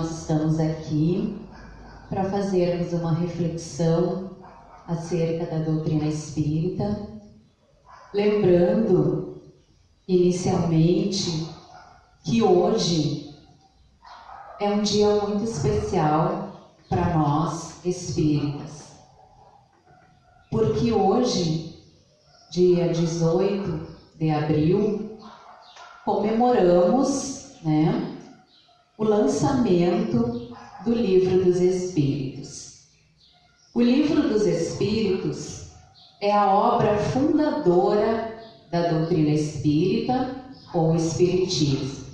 nós estamos aqui para fazermos uma reflexão acerca da doutrina espírita, lembrando inicialmente que hoje é um dia muito especial para nós espíritas, porque hoje, dia 18 de abril, comemoramos, o lançamento do Livro dos Espíritos. O Livro dos Espíritos é a obra fundadora da doutrina espírita ou espiritismo.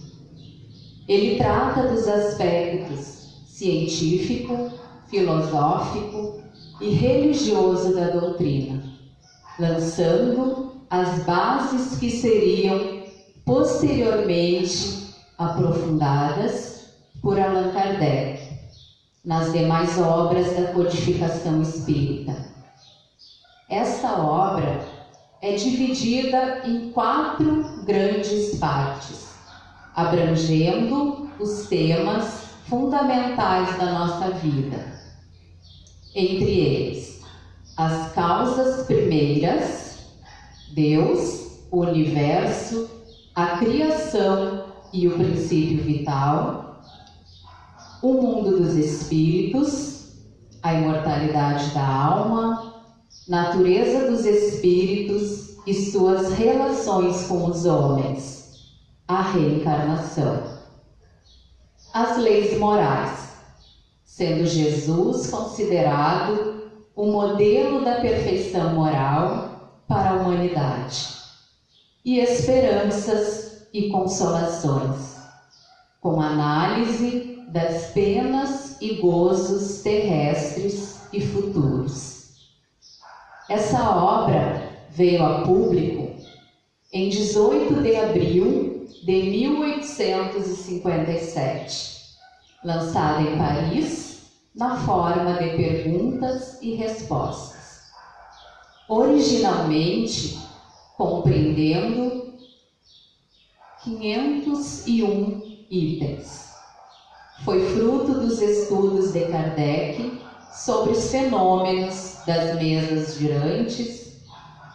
Ele trata dos aspectos científico, filosófico e religioso da doutrina, lançando as bases que seriam posteriormente aprofundadas por Allan Kardec nas demais obras da codificação espírita. Esta obra é dividida em 4 grandes partes, abrangendo os temas fundamentais da nossa vida. Entre eles, as causas primeiras, Deus, o universo, a criação e o princípio vital, o mundo dos espíritos, a imortalidade da alma, natureza dos espíritos e suas relações com os homens, a reencarnação. As leis morais, sendo Jesus considerado o modelo da perfeição moral para a humanidade, e esperanças e consolações, com análise das penas e gozos terrestres e futuros. Essa obra veio a público em 18 de abril de 1857, lançada em Paris na forma de perguntas e respostas, originalmente compreendendo 501 itens. Foi fruto dos estudos de Kardec sobre os fenômenos das mesas girantes,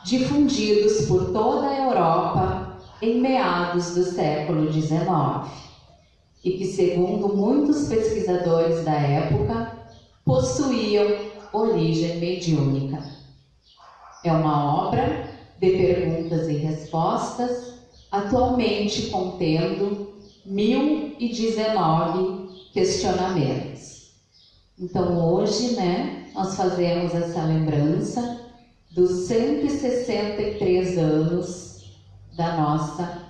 difundidos por toda a Europa em meados do século XIX, e que, segundo muitos pesquisadores da época, possuíam origem mediúnica. É uma obra de perguntas e respostas, atualmente contendo 1019 questionamentos. Então hoje, nós fazemos essa lembrança dos 163 anos da nossa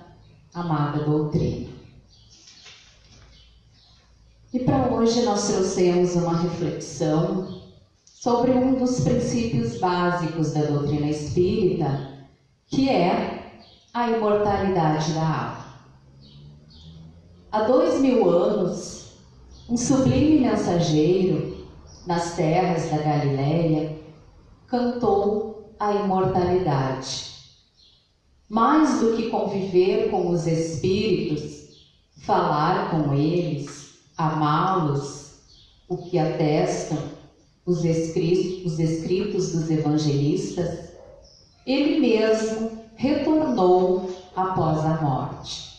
amada doutrina. E para hoje nós trouxemos uma reflexão sobre um dos princípios básicos da doutrina espírita, que é a imortalidade da alma. Há 2000 anos, um sublime mensageiro nas terras da Galileia cantou a imortalidade. Mais do que conviver com os espíritos, falar com eles, amá-los, o que atestam os escritos dos evangelistas, ele mesmo retornou após a morte.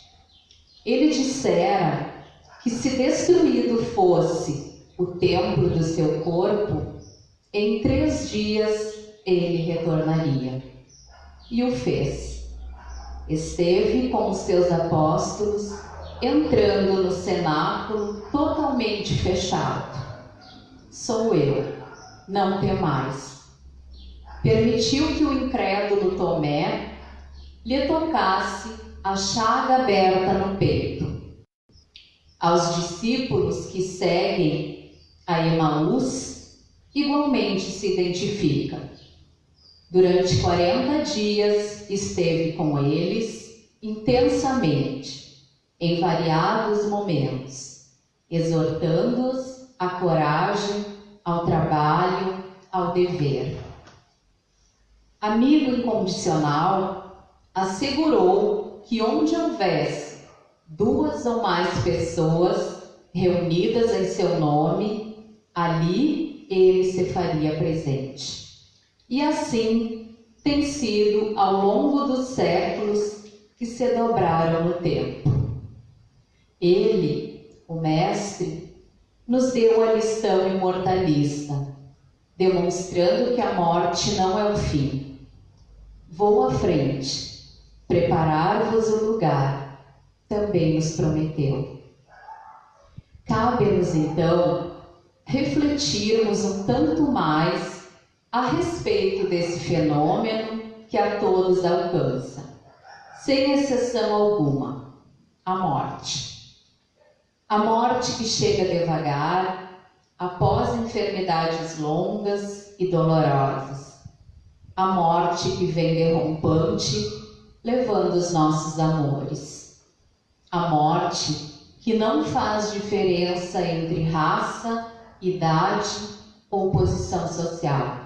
Ele dissera que, se destruído fosse o templo do seu corpo, em 3 dias ele retornaria. E o fez. Esteve com os seus apóstolos, entrando no cenáculo totalmente fechado. Sou eu, não temais. Permitiu que o incrédulo Tomé lhe tocasse a chaga aberta no peito. Aos discípulos que seguem a Emaús, igualmente se identifica. Durante 40 dias esteve com eles intensamente, em variados momentos, exortando-os à coragem, ao trabalho, ao dever. Amigo incondicional, assegurou que onde houvesse 2 ou mais pessoas Reunidas em seu nome, ali ele se faria presente. E assim tem sido ao longo dos séculos que se dobraram no tempo. Ele, o Mestre, nos deu a lição imortalista, demonstrando que a morte não é o fim. Vou à frente, preparar-vos o lugar, também nos prometeu. Cabe-nos, então, refletirmos um tanto mais a respeito desse fenômeno que a todos alcança, sem exceção alguma, a morte. A morte que chega devagar, após enfermidades longas e dolorosas. A morte que vem derrompante, levando os nossos amores. A morte que não faz diferença entre raça, idade ou posição social.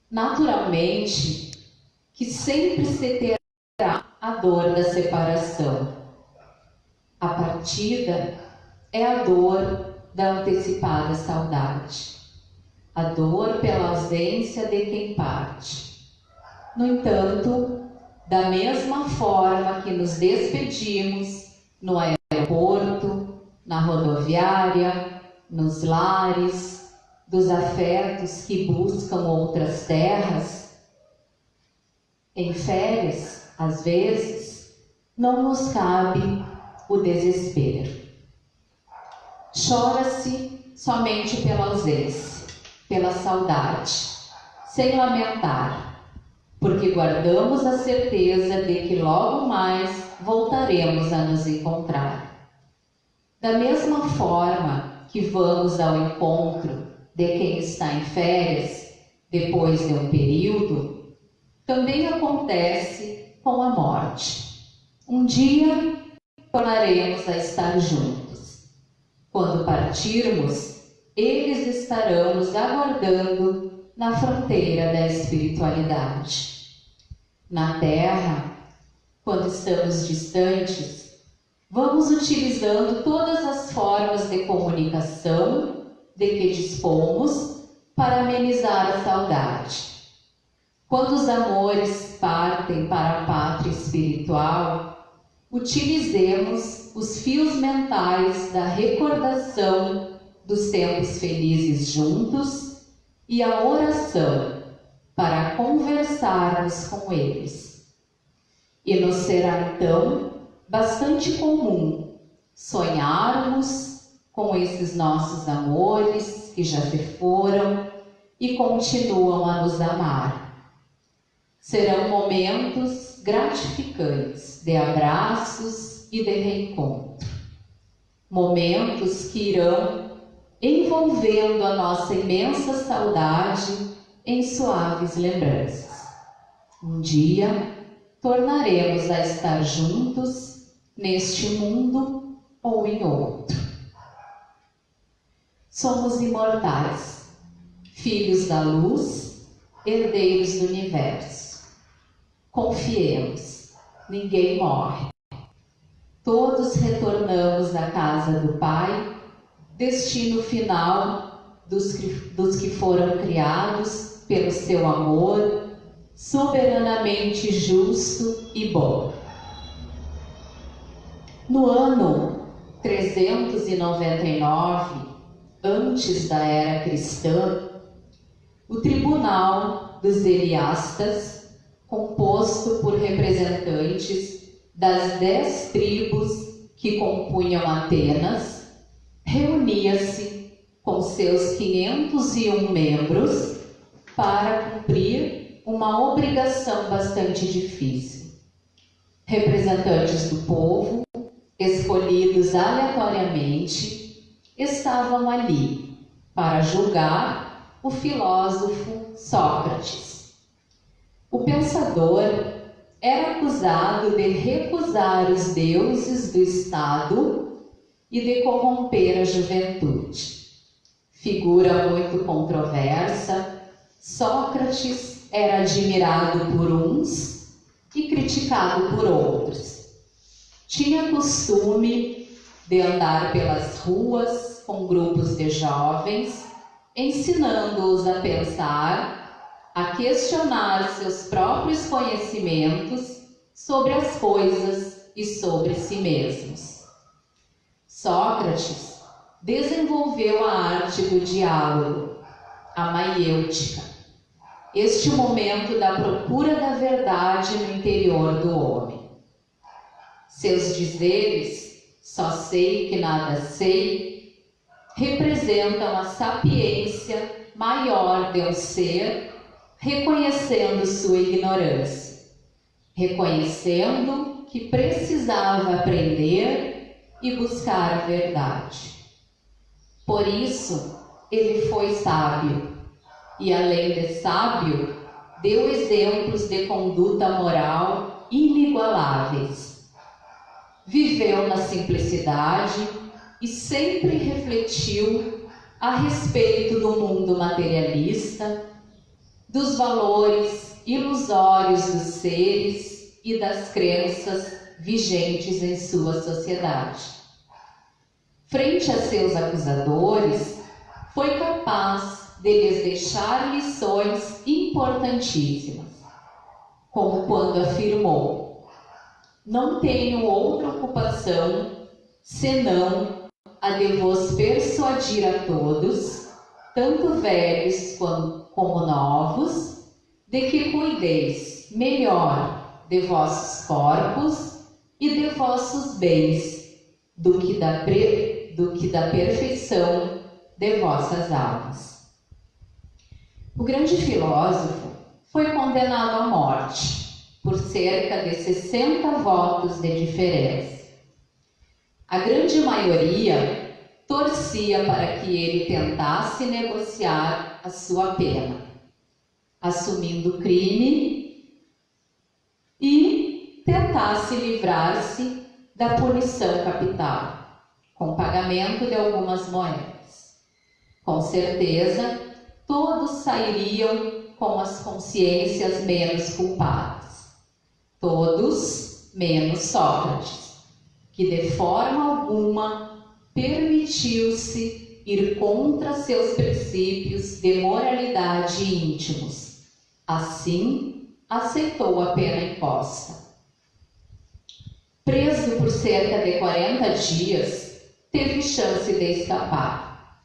Naturalmente, que sempre se terá a dor da separação. A partida é a dor da antecipada saudade, a dor pela ausência de quem parte. No entanto, da mesma forma que nos despedimos no aeroporto, na rodoviária, nos lares, dos afetos que buscam outras terras, em férias, às vezes, não nos cabe o desespero. Chora-se somente pela ausência, pela saudade, sem lamentar, porque guardamos a certeza de que logo mais voltaremos a nos encontrar. Da mesma forma que vamos ao encontro de quem está em férias, depois de um período, também acontece com a morte. Um dia tornaremos a estar juntos. Quando partirmos, eles estarão nos aguardando na fronteira da espiritualidade. Na Terra, quando estamos distantes, vamos utilizando todas as formas de comunicação de que dispomos para amenizar a saudade. Quando os amores partem para a pátria espiritual, utilizemos os fios mentais da recordação dos tempos felizes juntos e a oração para conversarmos com eles. E nos será então bastante comum sonharmos com esses nossos amores que já se foram e continuam a nos amar. Serão momentos gratificantes de abraços e de reencontro. Momentos que irão envolvendo a nossa imensa saudade em suaves lembranças. Um dia tornaremos a estar juntos neste mundo ou em outro. Somos imortais, filhos da luz, herdeiros do universo. Confiemos, ninguém morre. Todos retornamos à casa do Pai, destino final dos que foram criados pelo seu amor, soberanamente justo e bom. No ano 399, antes da era cristã, o tribunal dos Heliastas, composto por representantes das 10 tribos que compunham Atenas, reunia-se com seus 501 membros para cumprir uma obrigação bastante difícil. Representantes do povo, escolhidos aleatoriamente, estavam ali para julgar o filósofo Sócrates. O pensador era acusado de recusar os deuses do Estado e de corromper a juventude. Figura muito controversa, Sócrates era admirado por uns e criticado por outros. Tinha costume de andar pelas ruas com grupos de jovens, ensinando-os a pensar, a questionar seus próprios conhecimentos sobre as coisas e sobre si mesmos. Sócrates desenvolveu a arte do diálogo, a maiêutica, este momento da procura da verdade no interior do homem. Seus dizeres, só sei que nada sei, representam a sapiência maior de um ser, reconhecendo sua ignorância, reconhecendo que precisava aprender e buscar a verdade. Por isso, ele foi sábio, e além de sábio, deu exemplos de conduta moral inigualáveis. Viveu na simplicidade e sempre refletiu a respeito do mundo materialista, dos valores ilusórios dos seres e das crenças vigentes em sua sociedade. Frente a seus acusadores, foi capaz de lhes deixar lições importantíssimas, como quando afirmou: não tenho outra ocupação senão a de vos persuadir a todos, tanto velhos como novos, de que cuideis melhor de vossos corpos e de vossos bens, do que da perfeição de vossas almas. O grande filósofo foi condenado à morte por cerca de 60 votos de diferença. A grande maioria torcia para que ele tentasse negociar a sua pena, assumindo o crime, e tentasse livrar-se da punição capital, com pagamento de algumas moedas. Com certeza, todos sairiam com as consciências menos culpadas. Todos, menos Sócrates, que de forma alguma permitiu-se ir contra seus princípios de moralidade íntimos. Assim, aceitou a pena imposta. Preso por cerca de 40 dias, teve chance de escapar,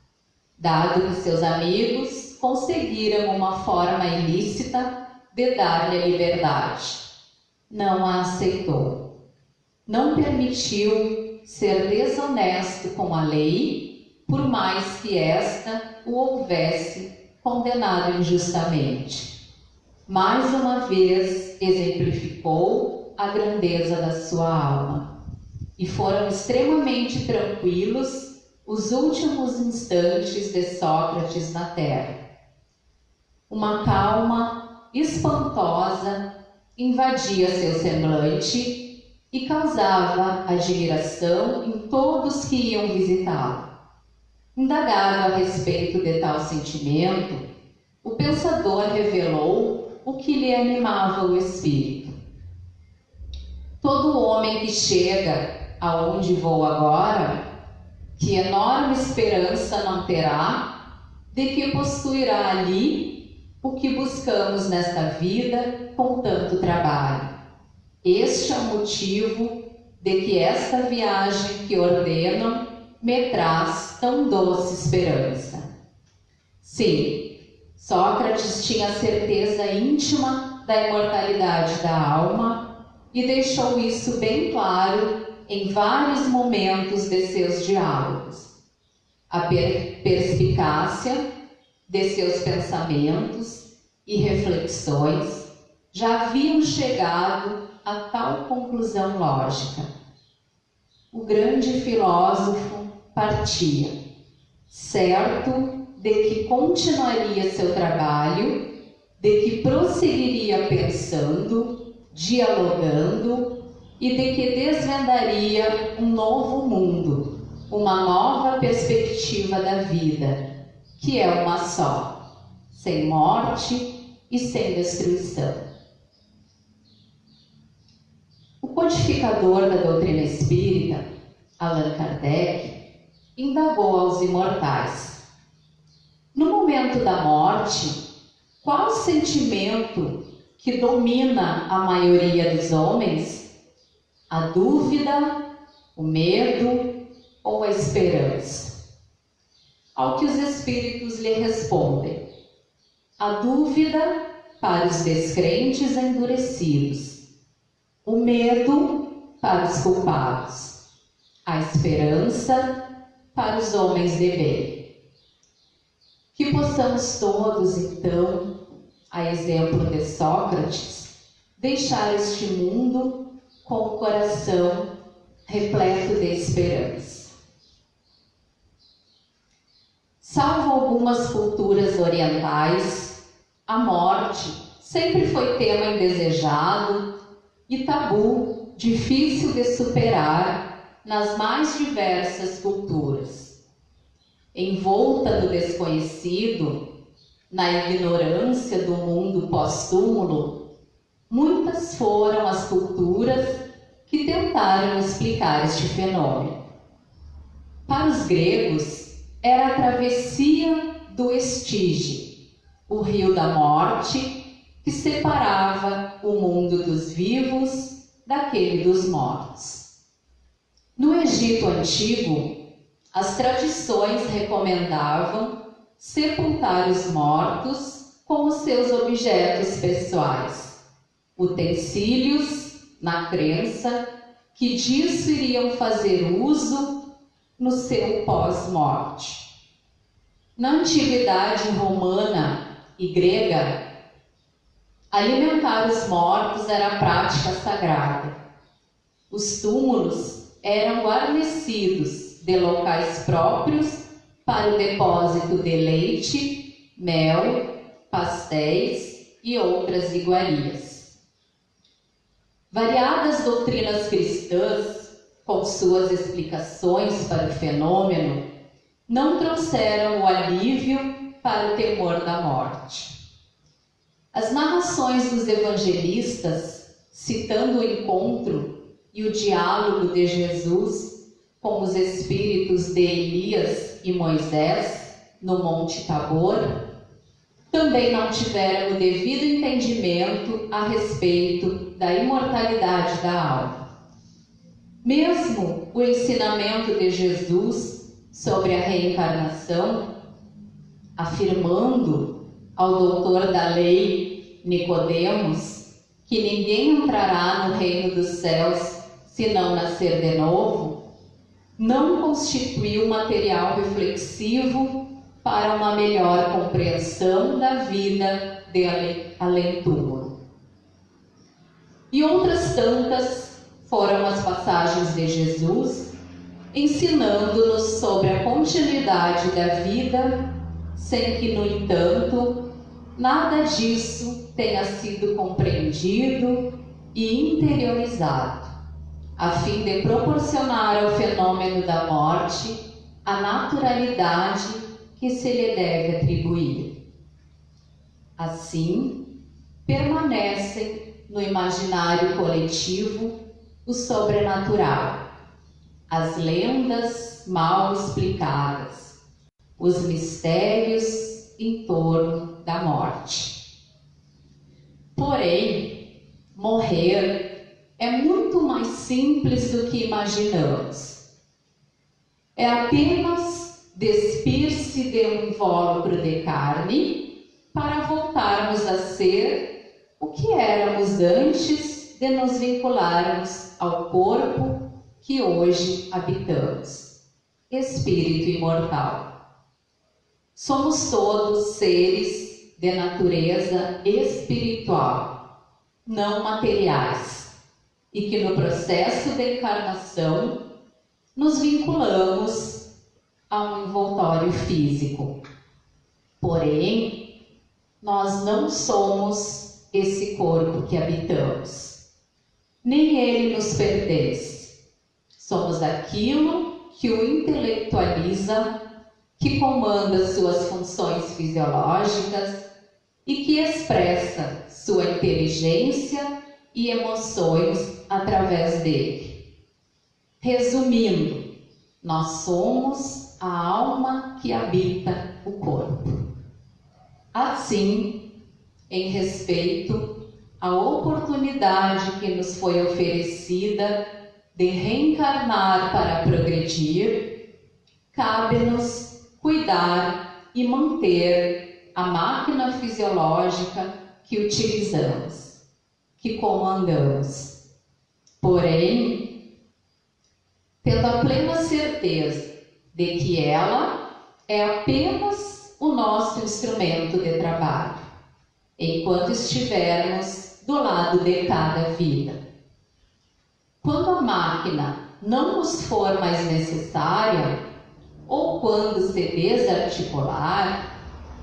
dado que seus amigos conseguiram uma forma ilícita de dar-lhe a liberdade. Não a aceitou. Não permitiu ser desonesto com a lei, por mais que esta o houvesse condenado injustamente. Mais uma vez exemplificou a grandeza da sua alma, e foram extremamente tranquilos os últimos instantes de Sócrates na Terra. Uma calma espantosa invadia seu semblante e causava admiração em todos que iam visitá-lo. Indagado a respeito de tal sentimento, o pensador revelou o que lhe animava o espírito. Todo homem que chega aonde vou agora, que enorme esperança não terá de que possuirá ali o que buscamos nesta vida com tanto trabalho. Este é o motivo de que esta viagem que ordenam me traz tão doce esperança. Sim, Sócrates tinha certeza íntima da imortalidade da alma e deixou isso bem claro em vários momentos de seus diálogos. A perspicácia de seus pensamentos e reflexões já haviam chegado a tal conclusão lógica. O grande filósofo partia, certo de que continuaria seu trabalho, de que prosseguiria pensando, dialogando e de que desvendaria um novo mundo, uma nova perspectiva da vida, que é uma só, sem morte e sem destruição. O codificador da doutrina espírita Allan Kardec indagou aos imortais: no momento da morte, qual o sentimento que domina a maioria dos homens? A dúvida, o medo ou a esperança? Ao que os espíritos lhe respondem: a dúvida para os descrentes endurecidos, o medo para os culpados, a esperança para os homens de bem. Que possamos todos, então, a exemplo de Sócrates, deixar este mundo com o coração repleto de esperança. Salvo algumas culturas orientais, a morte sempre foi tema indesejado e tabu difícil de superar nas mais diversas culturas. Envolta no desconhecido, na ignorância do mundo pós-túmulo, muitas foram as culturas que tentaram explicar este fenômeno. Para os gregos, era a travessia do Estige, o rio da morte que separava o mundo dos vivos daquele dos mortos. No Egito Antigo, as tradições recomendavam sepultar os mortos com os seus objetos pessoais, utensílios, na crença que disso iriam fazer uso no seu pós-morte. Na antiguidade romana e grega, alimentar os mortos era prática sagrada. Os túmulos eram guarnecidos de locais próprios para o depósito de leite, mel, pastéis e outras iguarias. Variadas doutrinas cristãs, com suas explicações para o fenômeno, não trouxeram o alívio para o temor da morte. As narrações dos evangelistas, citando o encontro e o diálogo de Jesus com os espíritos de Elias e Moisés no Monte Tabor, também não tiveram o devido entendimento a respeito da imortalidade da alma. Mesmo o ensinamento de Jesus sobre a reencarnação, afirmando ao doutor da lei Nicodemos que ninguém entrará no reino dos céus se não nascer de novo, não constituiu material reflexivo para uma melhor compreensão da vida de além-túmulo. E outras tantas foram as passagens de Jesus ensinando-nos sobre a continuidade da vida, sem que, no entanto, nada disso tenha sido compreendido e interiorizado, a fim de proporcionar ao fenômeno da morte a naturalidade que se lhe deve atribuir. Assim, permanecem no imaginário coletivo o sobrenatural, as lendas mal explicadas, os mistérios em torno da morte. Porém, morrer é muito mais simples do que imaginamos. É apenas despir-se de um invólucro de carne para voltarmos a ser o que éramos antes de nos vincularmos ao corpo que hoje habitamos, espírito imortal. Somos todos seres de natureza espiritual, não materiais, e que no processo de encarnação nos vinculamos a um envoltório físico. Porém, nós não somos esse corpo que habitamos, nem ele nos pertence. Somos aquilo que o intelectualiza, que comanda suas funções fisiológicas e que expressa sua inteligência e emoções através dele. Resumindo, Nós somos a alma que habita o corpo. Assim, em respeito à oportunidade que nos foi oferecida de reencarnar para progredir, cabe-nos cuidar e manter a máquina fisiológica que utilizamos, que comandamos. Porém, tendo a plena certeza de que ela é apenas o nosso instrumento de trabalho, enquanto estivermos do lado de cada vida. Quando a máquina não nos for mais necessária, ou quando se desarticular,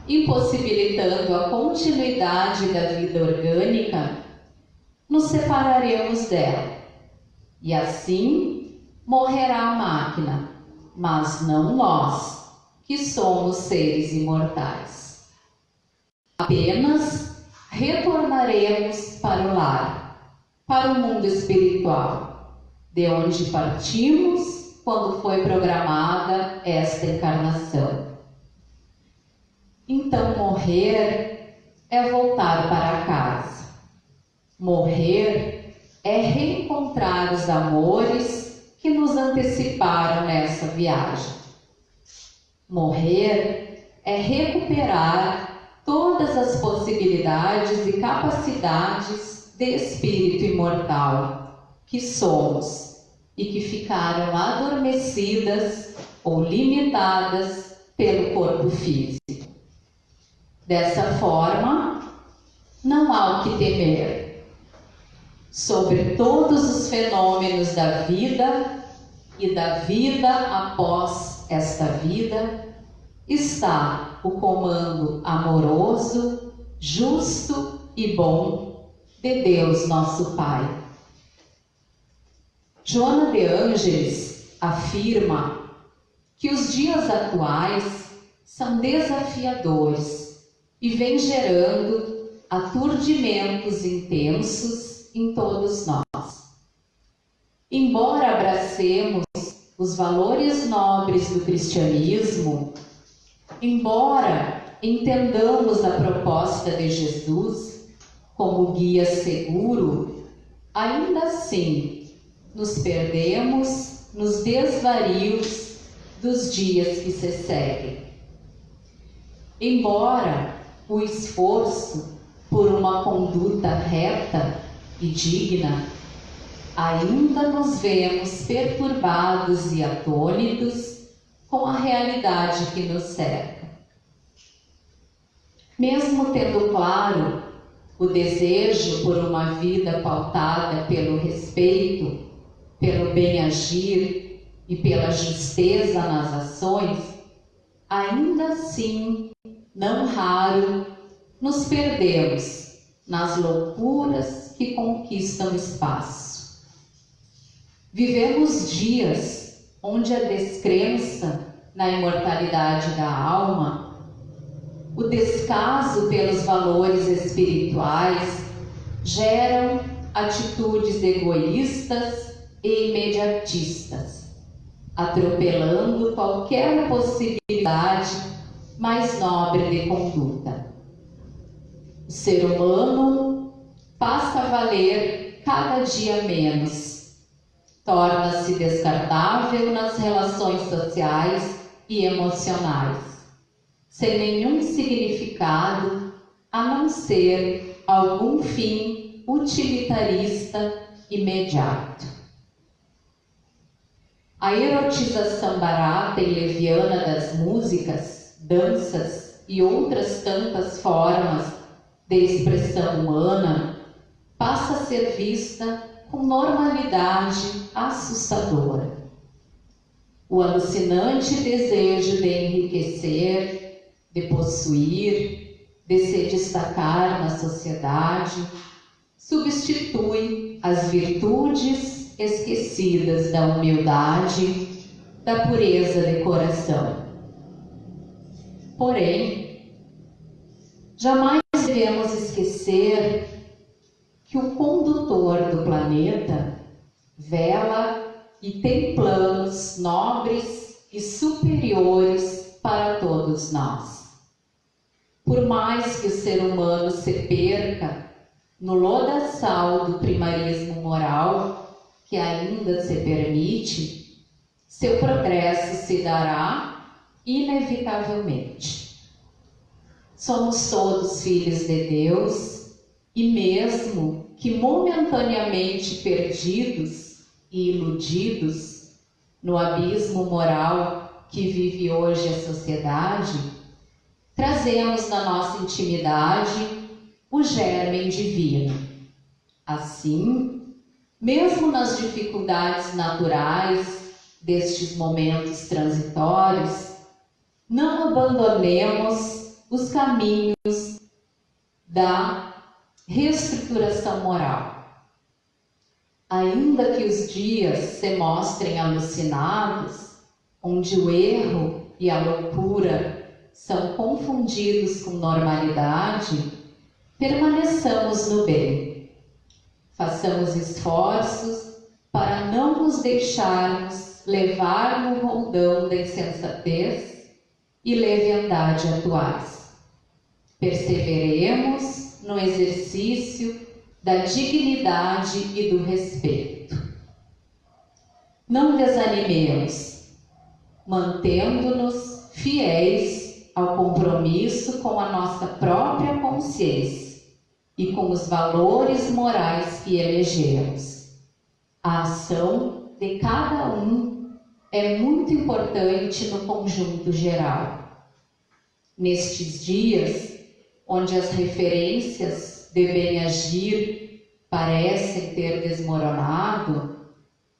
impossibilitando a continuidade da vida orgânica, nos separaremos dela. E assim morrerá a máquina, mas não nós, que somos seres imortais. Apenas retornaremos para o lar, para o mundo espiritual, de onde partimos quando foi programada esta encarnação. Então, morrer é voltar para casa. Morrer é reencontrar os amores que nos anteciparam nessa viagem. Morrer é recuperar todas as possibilidades e capacidades de espírito imortal que somos e que ficaram adormecidas ou limitadas pelo corpo físico. Dessa forma, não há o que temer. Sobre todos os fenômenos da vida e da vida após esta vida, está o comando amoroso, justo e bom de Deus nosso Pai. Joana de Ângeles afirma que os dias atuais são desafiadores e vem gerando aturdimentos intensos em todos nós. Embora abracemos os valores nobres do cristianismo, embora entendamos a proposta de Jesus como guia seguro, ainda assim nos perdemos nos desvarios dos dias que se seguem. Embora o esforço por uma conduta reta e digna, ainda nos vemos perturbados e atônitos com a realidade que nos cerca. Mesmo tendo claro o desejo por uma vida pautada pelo respeito, pelo bem-agir e pela justeza nas ações, ainda assim, não raro, nos perdemos nas loucuras que conquistam espaço. Vivemos dias onde a descrença na imortalidade da alma, o descaso pelos valores espirituais, geram atitudes egoístas e imediatistas, atropelando qualquer possibilidade mais nobre de conduta. O ser humano passa a valer cada dia menos, torna-se descartável nas relações sociais e emocionais, sem nenhum significado a não ser algum fim utilitarista imediato. A erotização barata e leviana das músicas, danças e outras tantas formas de expressão humana passa a ser vista com normalidade assustadora. O alucinante desejo de enriquecer, de possuir, de se destacar na sociedade, substitui as virtudes esquecidas da humildade, da pureza de coração. Porém, jamais devemos esquecer que o condutor do planeta vela e tem planos nobres e superiores para todos nós. Por mais que o ser humano se perca no lodaçal do primarismo moral que ainda se permite, seu progresso se dará inevitavelmente. Somos todos filhos de Deus e mesmo que momentaneamente perdidos e iludidos no abismo moral que vive hoje a sociedade, trazemos na nossa intimidade o germen divino. Assim, mesmo nas dificuldades naturais destes momentos transitórios, não abandonemos os caminhos da reestruturação moral. Ainda que os dias se mostrem alucinados, onde o erro e a loucura são confundidos com normalidade, permaneçamos no bem. Façamos esforços para não nos deixarmos levar no roldão da insensatez e leviandade atuais. Perseveremos no exercício da dignidade e do respeito. Não desanimemos, mantendo-nos fiéis ao compromisso com a nossa própria consciência e com os valores morais que elegemos. A ação de cada um é muito importante no conjunto geral. Nestes dias, onde as referências de bem-agir parecem ter desmoronado,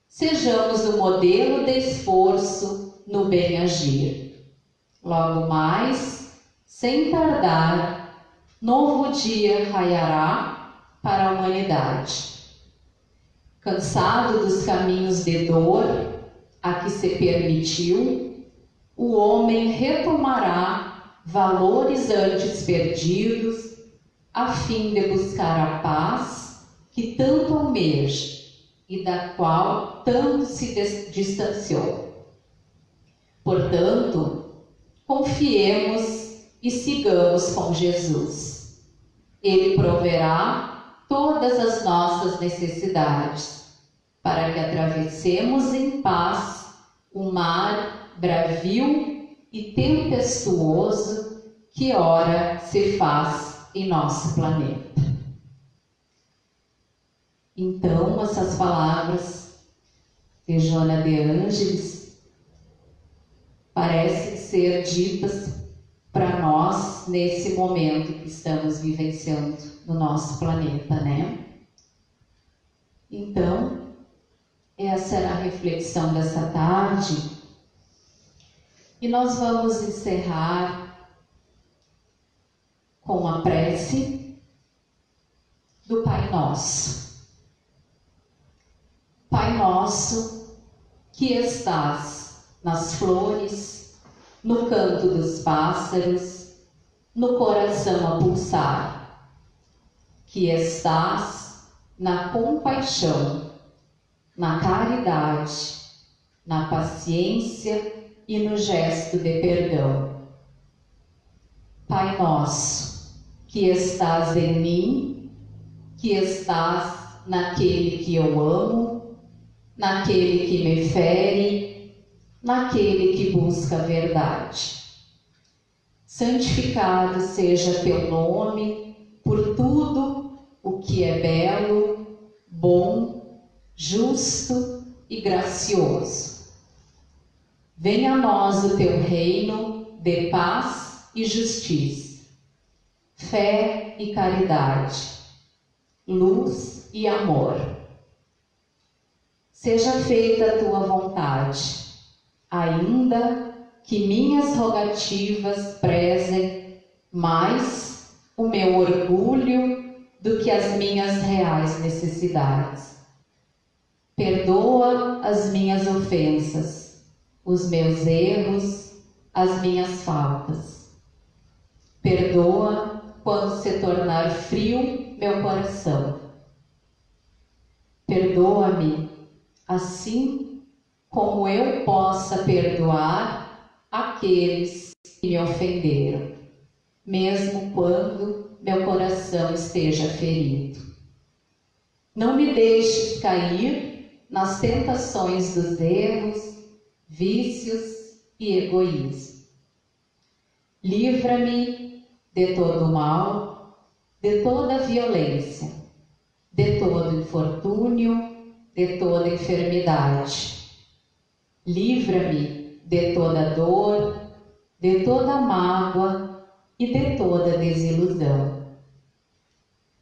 sejamos o modelo de esforço no bem-agir. Logo mais, sem tardar, novo dia raiará para a humanidade. Cansado dos caminhos de dor a que se permitiu, o homem retomará valores antes perdidos, a fim de buscar a paz que tanto almeja e da qual tanto se distanciou. Portanto, confiemos e sigamos com Jesus. Ele proverá todas as nossas necessidades, para que atravessemos em paz o mar bravio e tempestuoso que ora se faz em nosso planeta. Então, essas palavras de Joana de Ângeles parecem ser ditas para nós nesse momento que estamos vivenciando no nosso planeta, né? Então, essa era a reflexão dessa tarde. E nós vamos encerrar com a prece do Pai Nosso. Pai Nosso, que estás nas flores, no canto dos pássaros, no coração a pulsar, que estás na compaixão, na caridade, na paciência e no gesto de perdão. Pai Nosso, que estás em mim, que estás naquele que eu amo, naquele que me fere, naquele que busca a verdade. Santificado seja teu nome por tudo o que é belo, bom, justo e gracioso. Venha a nós o teu reino de paz e justiça, fé e caridade, luz e amor. Seja feita a tua vontade, ainda que minhas rogativas prezem mais o meu orgulho do que as minhas reais necessidades. Perdoa as minhas ofensas, os meus erros, as minhas faltas. Perdoa quando se tornar frio meu coração. Perdoa-me, assim como eu possa perdoar aqueles que me ofenderam, mesmo quando meu coração esteja ferido. Não me deixes cair nas tentações dos erros, vícios e egoísmo. Livra-me de todo o mal, de toda violência, de todo infortúnio, de toda enfermidade. Livra-me de toda dor, de toda mágoa e de toda desilusão.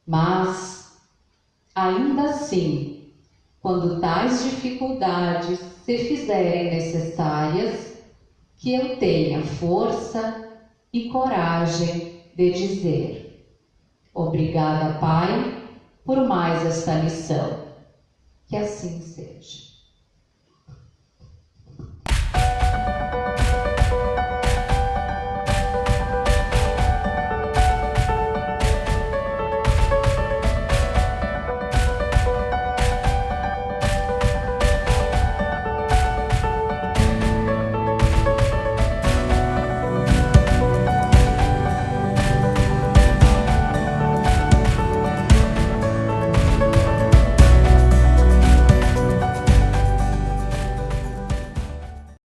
Mas, ainda assim, quando tais dificuldades se fizerem necessárias, que eu tenha força e coragem de dizer: obrigada, Pai, por mais esta lição. Que assim seja.